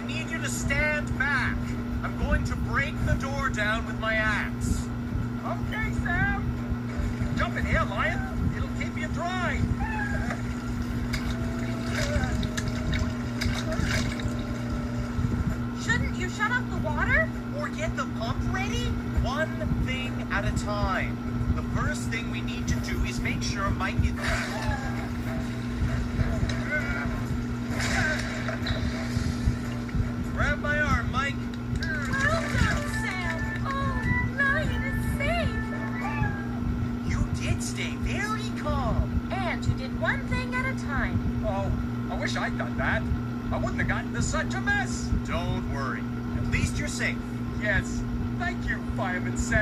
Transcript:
need you to stand back. I'm going to break the door down with my axe. Okay, Sam. Jump in here, Lion. It'll keep you dry. Shouldn't you shut off the water? Or get the pump ready? One thing at a time. The first thing we need to do is make sure Mike is... Grab my arm, Mike. Well done, Sam. Oh, Lion is safe. You did stay very calm. And you did one thing at a time. Oh, I wish I'd done that. I wouldn't have gotten into such a mess. Don't worry. At least you're safe. Yes. Thank you, Fireman Sam.